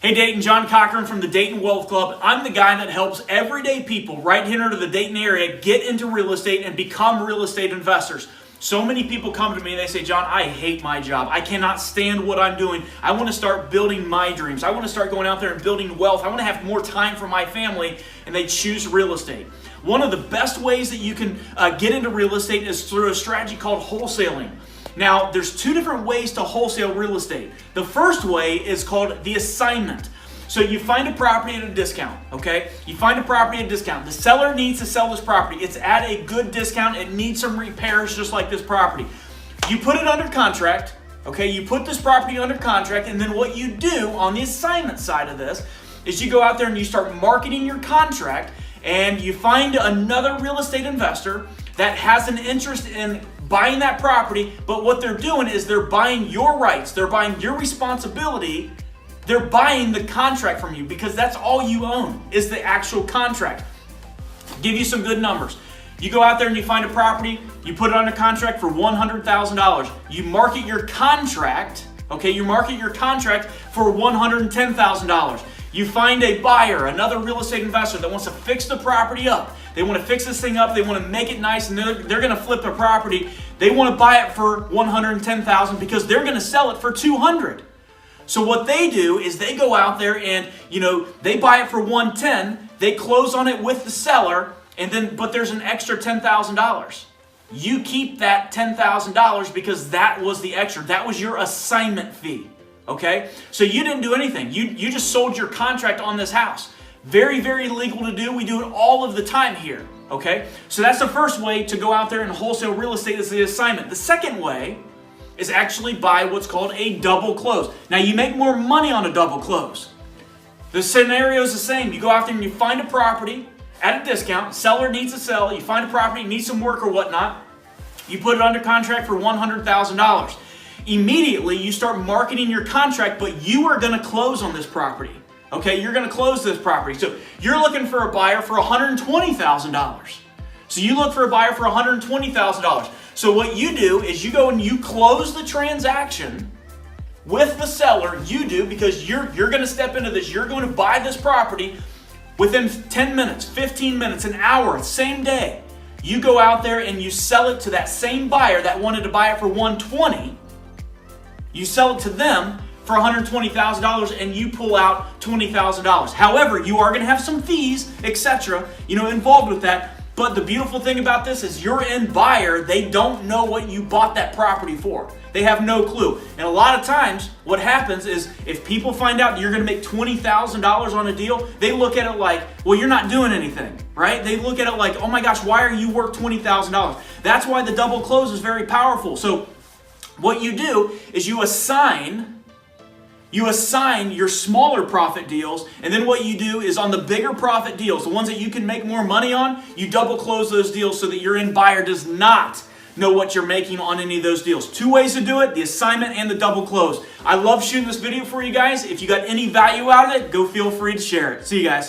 Hey Dayton, John Cochran from the Dayton Wealth Club. I'm the guy that helps everyday people right here into the Dayton area get into real estate and become real estate investors. So many people come to me and they say, John, I hate my job. I cannot stand what I'm doing. I want to start building my dreams. I want to start going out there and building wealth. I want to have more time for my family, and they choose real estate. One of the best ways that you can get into real estate is through a strategy called wholesaling. Now, there's two different ways to wholesale real estate. The first way is called the assignment. So you find a property at a discount, okay? You find a property at a discount. The seller needs to sell this property. It's at a good discount. It needs some repairs just like this property. You put it under contract, okay? You put this property under contract, and then what you do on the assignment side of this is you go out there and you start marketing your contract, and you find another real estate investor that has an interest in buying that property, but what they're doing is they're buying your rights, they're buying your responsibility, they're buying the contract from you because that's all you own is the actual contract. Give you some good numbers. You go out there and you find a property, you put it under contract for $100,000. You market your contract, okay, you market your contract for $110,000. You find a buyer, another real estate investor that wants to fix the property up. They want to fix this thing up, they want to make it nice, and they're going to flip a property. They want to buy it for $110,000 because they're going to sell it for $200,000. So what they do is they go out there and, they buy it for $110,000, they close on it with the seller, but there's an extra $10,000. You keep that $10,000 because that was the extra. That was your assignment fee. Okay, so you didn't do anything. You just sold your contract on this house. Very, very legal to do. We do it all of the time here. Okay, so that's the first way to go out there and wholesale real estate is the assignment. The second way is actually buy what's called a double close. Now you make more money on a double close. The scenario is the same. You go out there and you find a property at a discount. Seller needs to sell. You find a property, needs some work or whatnot. You put it under contract for $100,000. Immediately, you start marketing your contract, but you are going to close on this property. Okay, you're going to close this property. So you're looking for a buyer for $120,000. So you look for a buyer for $120,000. So what you do is you go and you close the transaction with the seller. You do because you're going to step into this. You're going to buy this property within 10 minutes, 15 minutes, an hour, same day. You go out there and you sell it to that same buyer that wanted to buy it for $120,000. You sell it to them for $120,000 and you pull out $20,000. However, you are going to have some fees, etc., involved with that. But the beautiful thing about this is your end buyer, they don't know what you bought that property for. They have no clue. And a lot of times what happens is if people find out you're going to make $20,000 on a deal, they look at it like, well, you're not doing anything, right? They look at it like, oh my gosh, why are you worth $20,000? That's why the double close is very powerful. So what you do is you assign your smaller profit deals, and then what you do is on the bigger profit deals, the ones that you can make more money on, you double close those deals so that your end buyer does not know what you're making on any of those deals. Two ways to do it, the assignment and the double close. I love shooting this video for you guys. If you got any value out of it, go feel free to share it. See you guys.